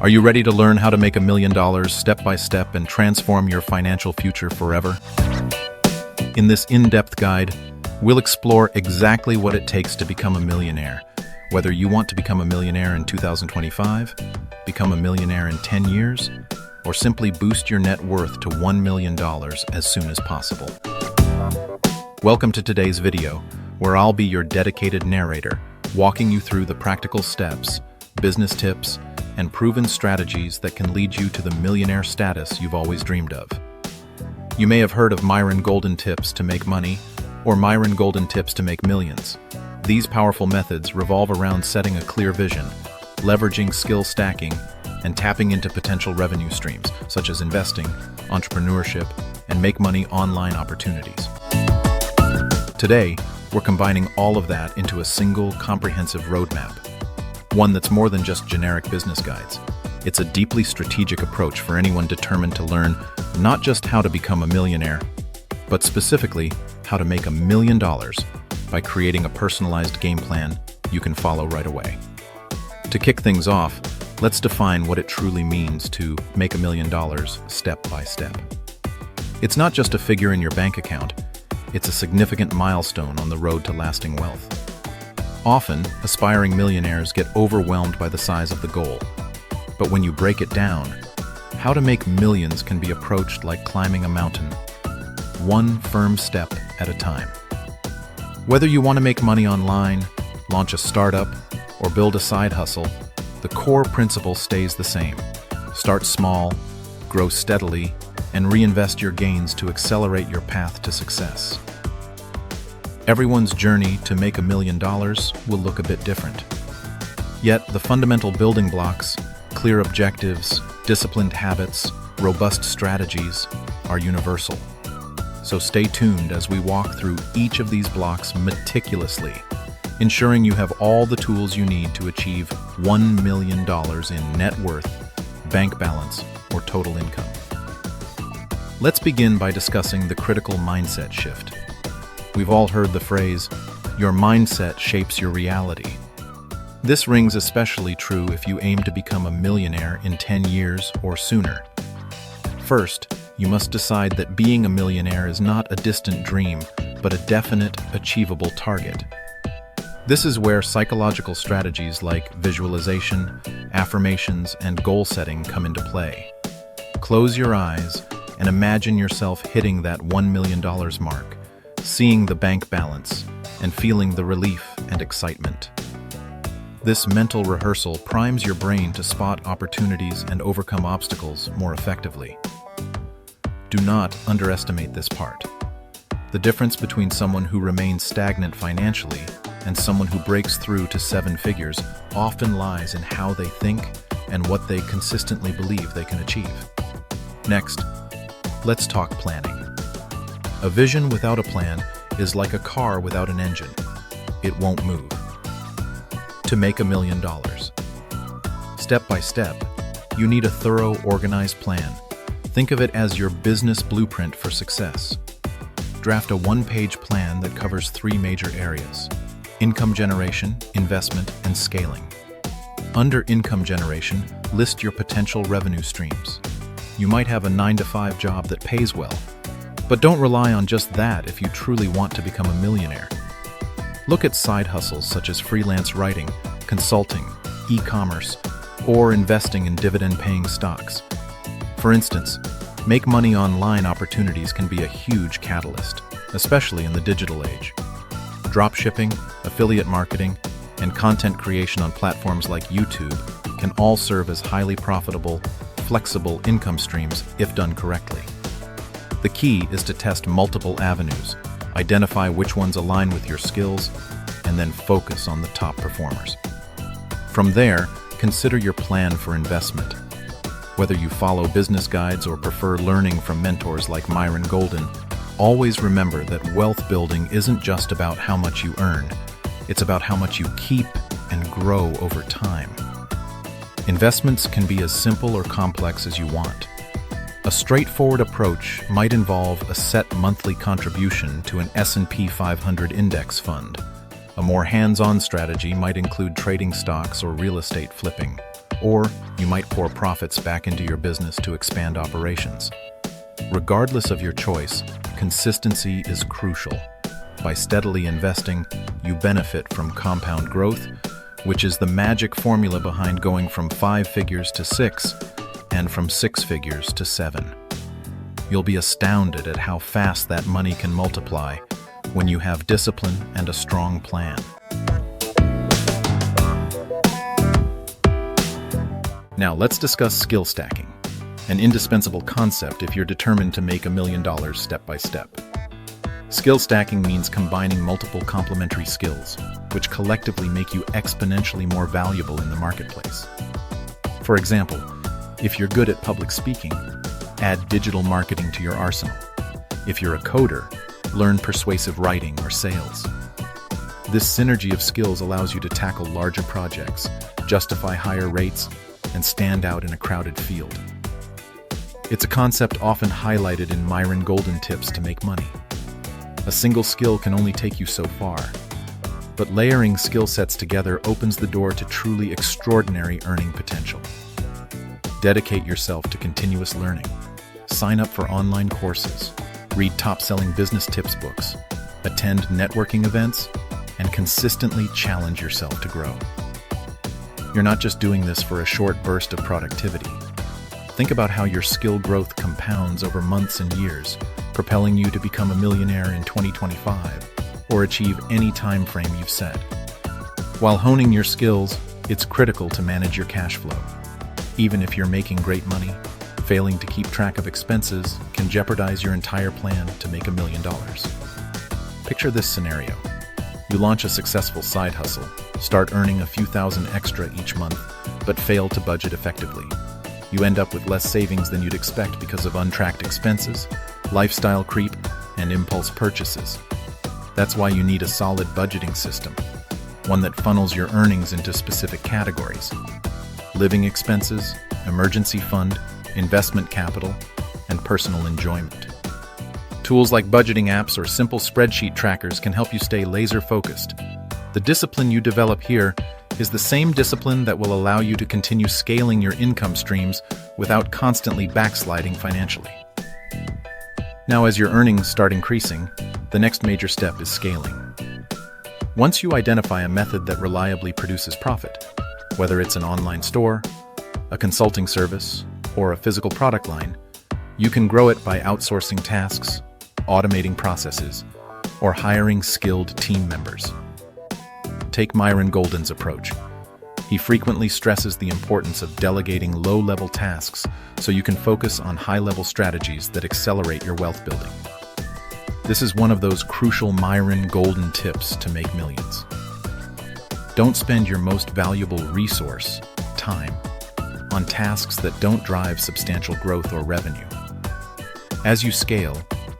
Are you ready to learn how to make $1 million step by step and transform your financial future forever? In this in-depth guide, we'll explore exactly what it takes to become a millionaire. Whether you want to become a millionaire in 2025, become a millionaire in 10 years, or simply boost your net worth to $1 million as soon as possible. Welcome to today's video, where I'll be your dedicated narrator, walking you through the practical steps, business tips, and proven strategies that can lead you to the millionaire status you've always dreamed of. You may have heard of Myron Golden Tips to make money, or Myron Golden Tips to make millions. These powerful methods revolve around setting a clear vision, leveraging skill stacking, and tapping into potential revenue streams, such as investing, entrepreneurship, and make money online opportunities. Today, we're combining all of that into a single, comprehensive roadmap. One that's more than just generic business guides. It's a deeply strategic approach for anyone determined to learn not just how to become a millionaire, but specifically how to make $1 million by creating a personalized game plan you can follow right away. To kick things off, let's define what it truly means to make $1 million step by step. It's not just a figure in your bank account, it's a significant milestone on the road to lasting wealth. Often, aspiring millionaires get overwhelmed by the size of the goal. But when you break it down, how to make millions can be approached like climbing a mountain, one firm step at a time. Whether you want to make money online, launch a startup, or build a side hustle, the core principle stays the same. Start small, grow steadily, and reinvest your gains to accelerate your path to success. Everyone's journey to make $1 million will look a bit different. Yet the fundamental building blocks, clear objectives, disciplined habits, robust strategies, are universal. So stay tuned as we walk through each of these blocks meticulously, ensuring you have all the tools you need to achieve $1 million in net worth, bank balance, or total income. Let's begin by discussing the critical mindset shift. We've all heard the phrase, "Your mindset shapes your reality." This rings especially true if you aim to become a millionaire in 10 years or sooner. First, you must decide that being a millionaire is not a distant dream, but a definite, achievable target. This is where psychological strategies like visualization, affirmations, and goal setting come into play. Close your eyes and imagine yourself hitting that $1 million mark, seeing the bank balance, and feeling the relief and excitement. This mental rehearsal primes your brain to spot opportunities and overcome obstacles more effectively. Do not underestimate this part. The difference between someone who remains stagnant financially and someone who breaks through to 7 figures often lies in how they think and what they consistently believe they can achieve. Next, let's talk planning. A vision without a plan is like a car without an engine. It won't move. To make $1 million. Step by step, you need a thorough, organized plan. Think of it as your business blueprint for success. Draft a one-page plan that covers 3 major areas: income generation, investment, and scaling. Under income generation, list your potential revenue streams. You might have a 9-to-5 job that pays well, but don't rely on just that if you truly want to become a millionaire. Look at side hustles such as freelance writing, consulting, e-commerce, or investing in dividend-paying stocks. For instance, make money online opportunities can be a huge catalyst, especially in the digital age. Dropshipping, affiliate marketing, and content creation on platforms like YouTube can all serve as highly profitable, flexible income streams if done correctly. The key is to test multiple avenues, identify which ones align with your skills, and then focus on the top performers. From there, consider your plan for investment. Whether you follow business guides or prefer learning from mentors like Myron Golden, always remember that wealth building isn't just about how much you earn, it's about how much you keep and grow over time. Investments can be as simple or complex as you want. A straightforward approach might involve a set monthly contribution to an S&P 500 index fund. A more hands-on strategy might include trading stocks or real estate flipping. or you might pour profits back into your business to expand operations. Regardless of your choice, consistency is crucial. By steadily investing, you benefit from compound growth, which is the magic formula behind going from 5 figures to 6 and from 6 figures to 7. You'll be astounded at how fast that money can multiply when you have discipline and a strong plan. Now let's discuss skill stacking, an indispensable concept if you're determined to make $1 million step by step. Skill stacking means combining multiple complementary skills, which collectively make you exponentially more valuable in the marketplace. For example, if you're good at public speaking, add digital marketing to your arsenal. If you're a coder, learn persuasive writing or sales. This synergy of skills allows you to tackle larger projects, justify higher rates, and stand out in a crowded field. It's a concept often highlighted in Myron golden tips to make money. A single skill can only take you so far, but layering skill sets together opens the door to truly extraordinary earning potential. Dedicate yourself to continuous learning. Sign up for online courses, read top-selling business tips books, attend networking events, and consistently challenge yourself to grow. You're not just doing this for a short burst of productivity. Think about how your skill growth compounds over months and years, propelling you to become a millionaire in 2025 or achieve any time frame you've set. While honing your skills, it's critical to manage your cash flow. Even if you're making great money, failing to keep track of expenses can jeopardize your entire plan to make $1 million. Picture this scenario. You launch a successful side hustle, start earning a few thousand extra each month, but fail to budget effectively. You end up with less savings than you'd expect because of untracked expenses, lifestyle creep, and impulse purchases. That's why you need a solid budgeting system, one that funnels your earnings into specific categories: living expenses, emergency fund, investment capital, and personal enjoyment. Tools like budgeting apps or simple spreadsheet trackers can help you stay laser-focused. The discipline you develop here is the same discipline that will allow you to continue scaling your income streams without constantly backsliding financially. Now, as your earnings start increasing, the next major step is scaling. Once you identify a method that reliably produces profit, whether it's an online store, a consulting service, or a physical product line, you can grow it by outsourcing tasks, automating processes, or hiring skilled team members. Take Myron Golden's approach. He frequently stresses the importance of delegating low-level tasks so you can focus on high-level strategies that accelerate your wealth building. This is one of those crucial Myron Golden tips to make millions. Don't spend your most valuable resource, time, on tasks that don't drive substantial growth or revenue. As you scale,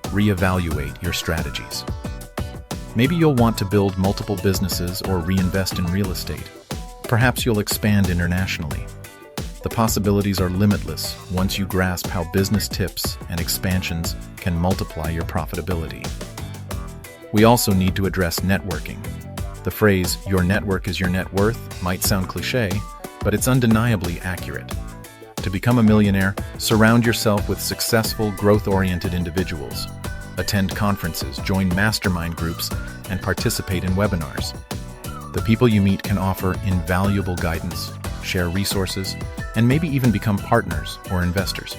reevaluate your strategies. Maybe you'll want to build multiple businesses or reinvest in real estate. Perhaps you'll expand internationally. The possibilities are limitless once you grasp how business tips and expansions can multiply your profitability. We also need to address networking. The phrase, "your network is your net worth," might sound cliché, but it's undeniably accurate. To become a millionaire, surround yourself with successful, growth-oriented individuals. Attend conferences, join mastermind groups, and participate in webinars. The people you meet can offer invaluable guidance, share resources, and maybe even become partners or investors.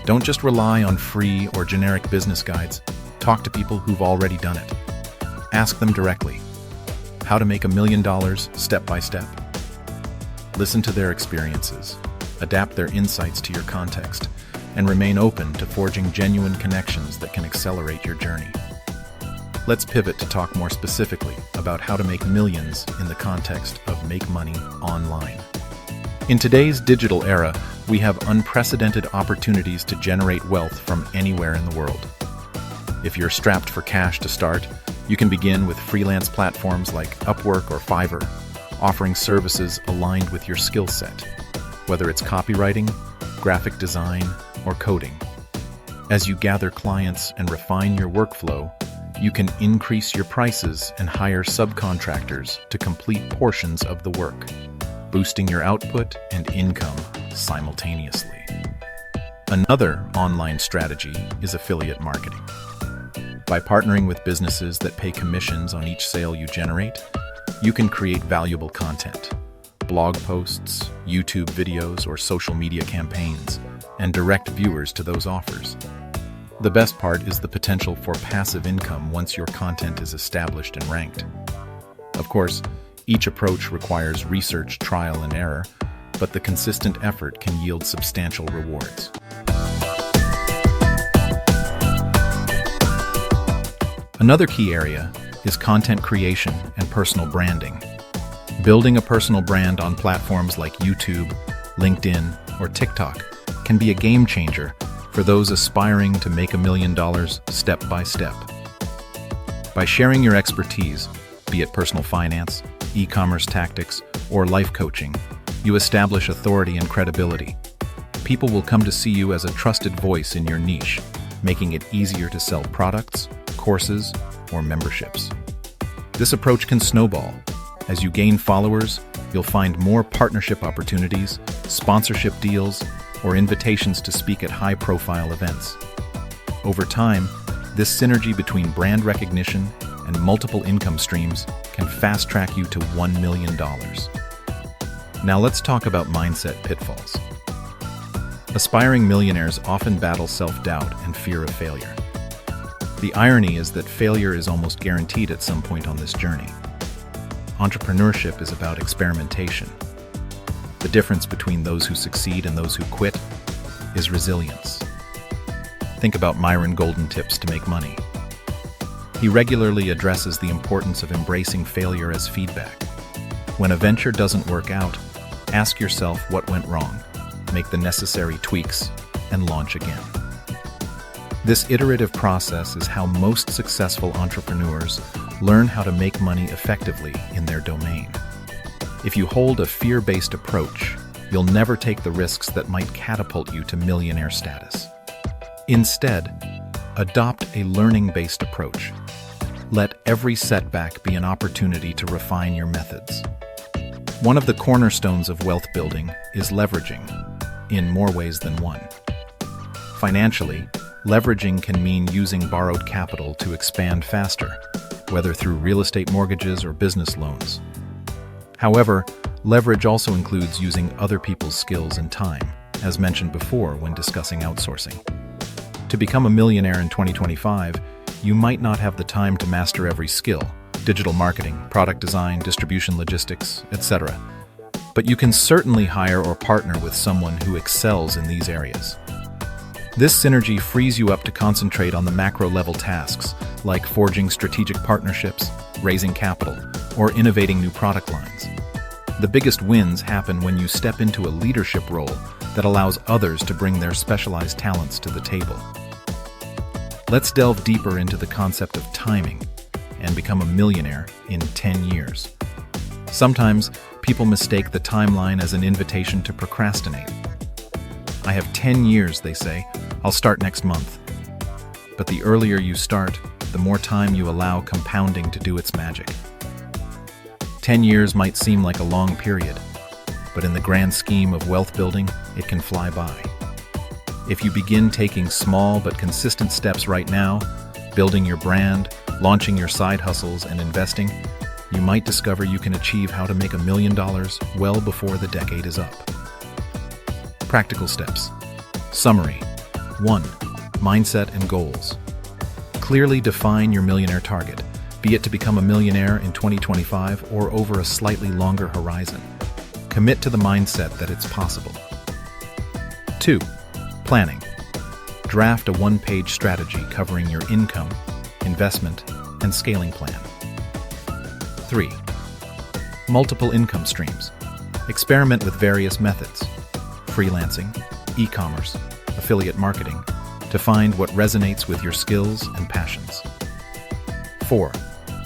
Don't just rely on free or generic business guides. Talk to people who've already done it. Ask them directly. How to make $1 million step by step? Listen to their experiences, adapt their insights to your context, and remain open to forging genuine connections that can accelerate your journey. Let's pivot to talk more specifically about how to make millions in the context of make money online. In today's digital era, we have unprecedented opportunities to generate wealth from anywhere in the world. If you're strapped for cash to start, you can begin with freelance platforms like Upwork or Fiverr, offering services aligned with your skill set, whether it's copywriting, graphic design, or coding. As you gather clients and refine your workflow, you can increase your prices and hire subcontractors to complete portions of the work. boosting your output and income simultaneously. Another online strategy is affiliate marketing. By partnering with businesses that pay commissions on each sale you generate, you can create valuable content, blog posts, YouTube videos, or social media campaigns, and direct viewers to those offers. The best part is the potential for passive income once your content is established and ranked. Of course, each approach requires research, trial, and error, but the consistent effort can yield substantial rewards. Another key area is content creation and personal branding. Building a personal brand on platforms like YouTube, LinkedIn, or TikTok can be a game changer for those aspiring to make $1 million step by step. By sharing your expertise, be it personal finance, e-commerce tactics, or life coaching, you establish authority and credibility. People will come to see you as a trusted voice in your niche, making it easier to sell products, courses, or memberships. This approach can snowball. As you gain followers, you'll find more partnership opportunities, sponsorship deals, or invitations to speak at high-profile events. Over time, this synergy between brand recognition and multiple income streams can fast-track you to $1 million. Now let's talk about mindset pitfalls. Aspiring millionaires often battle self-doubt and fear of failure. The irony is that failure is almost guaranteed at some point on this journey. Entrepreneurship is about experimentation. The difference between those who succeed and those who quit is resilience. Think about Myron golden tips to make money. He regularly addresses the importance of embracing failure as feedback. When a venture doesn't work out, ask yourself what went wrong, make the necessary tweaks, and launch again. This iterative process is how most successful entrepreneurs learn how to make money effectively in their domain. If you hold a fear-based approach, you'll never take the risks that might catapult you to millionaire status. Instead, adopt a learning-based approach. Let every setback be an opportunity to refine your methods. One of the cornerstones of wealth building is leveraging, in more ways than one. Financially, leveraging can mean using borrowed capital to expand faster, whether through real estate mortgages or business loans. However, leverage also includes using other people's skills and time, as mentioned before when discussing outsourcing. To become a millionaire in 2025, you might not have the time to master every skill: digital marketing, product design, distribution logistics, etc. But you can certainly hire or partner with someone who excels in these areas. This synergy frees you up to concentrate on the macro-level tasks, like forging strategic partnerships, raising capital, or innovating new product lines. The biggest wins happen when you step into a leadership role that allows others to bring their specialized talents to the table. Let's delve deeper into the concept of timing and become a millionaire in 10 years. Sometimes people mistake the timeline as an invitation to procrastinate. I have 10 years, they say. I'll start next month. But the earlier you start, the more time you allow compounding to do its magic. 10 years might seem like a long period, but in the grand scheme of wealth building, it can fly by. If you begin taking small but consistent steps right now, building your brand, launching your side hustles, and investing, you might discover you can achieve how to make $1 million well before the decade is up. Practical steps. Summary. 1. Mindset and goals. Clearly define your millionaire target, be it to become a millionaire in 2025 or over a slightly longer horizon. Commit to the mindset that it's possible. 2. Planning. Draft a one-page strategy covering your income, investment, and scaling plan. 3. Multiple income streams. Experiment with various methods, freelancing, e-commerce, affiliate marketing, to find what resonates with your skills and passions. 4.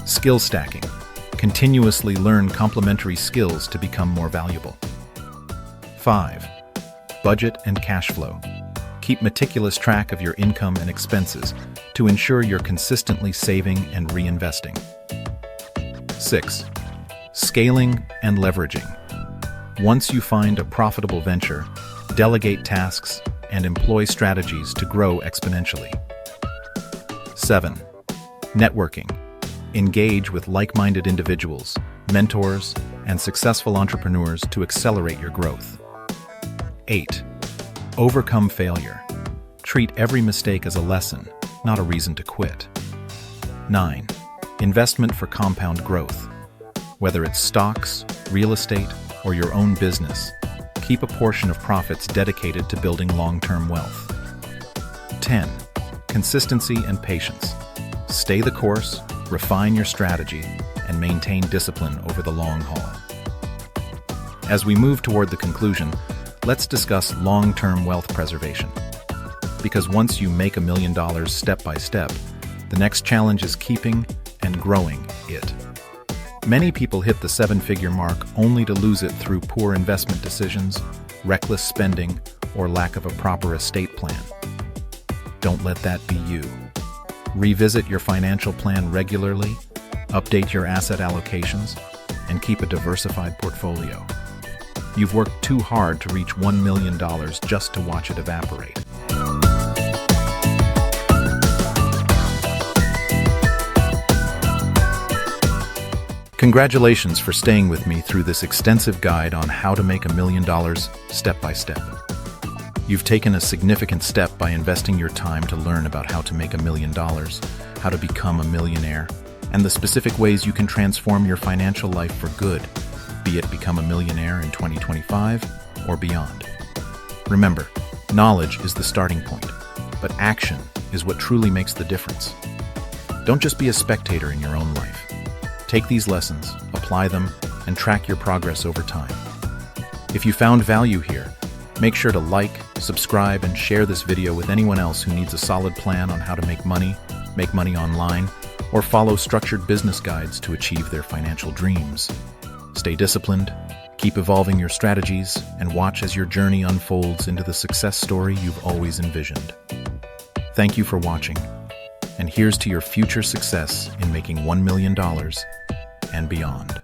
Skill stacking. Continuously learn complementary skills to become more valuable. 5. Budget and cash flow. Keep meticulous track of your income and expenses to ensure you're consistently saving and reinvesting. 6. Scaling and leveraging. Once you find a profitable venture, delegate tasks and employ strategies to grow exponentially. 7. Networking. Engage with like-minded individuals, mentors, and successful entrepreneurs to accelerate your growth. 8. Overcome failure. Treat every mistake as a lesson, not a reason to quit. 9. Investment for compound growth. Whether it's stocks, real estate, or your own business, keep a portion of profits dedicated to building long-term wealth. 10. Consistency and patience. Stay the course, refine your strategy, and maintain discipline over the long haul. As we move toward the conclusion, let's discuss long-term wealth preservation. Because once you make $1 million step by step, the next challenge is keeping and growing it. Many people hit the 7-figure mark only to lose it through poor investment decisions, reckless spending, or lack of a proper estate plan. Don't let that be you. Revisit your financial plan regularly, update your asset allocations, and keep a diversified portfolio. You've worked too hard to reach $1 million just to watch it evaporate. Congratulations for staying with me through this extensive guide on how to make $1 million step by step. You've taken a significant step by investing your time to learn about how to make $1 million, how to become a millionaire, and the specific ways you can transform your financial life for good, be it become a millionaire in 2025 or beyond. Remember, knowledge is the starting point, but action is what truly makes the difference. Don't just be a spectator in your own life. Take these lessons, apply them, and track your progress over time. If you found value here, make sure to like, subscribe, and share this video with anyone else who needs a solid plan on how to make money online, or follow structured business guides to achieve their financial dreams. Stay disciplined, keep evolving your strategies, and watch as your journey unfolds into the success story you've always envisioned. Thank you for watching, and here's to your future success in making $1 million and beyond.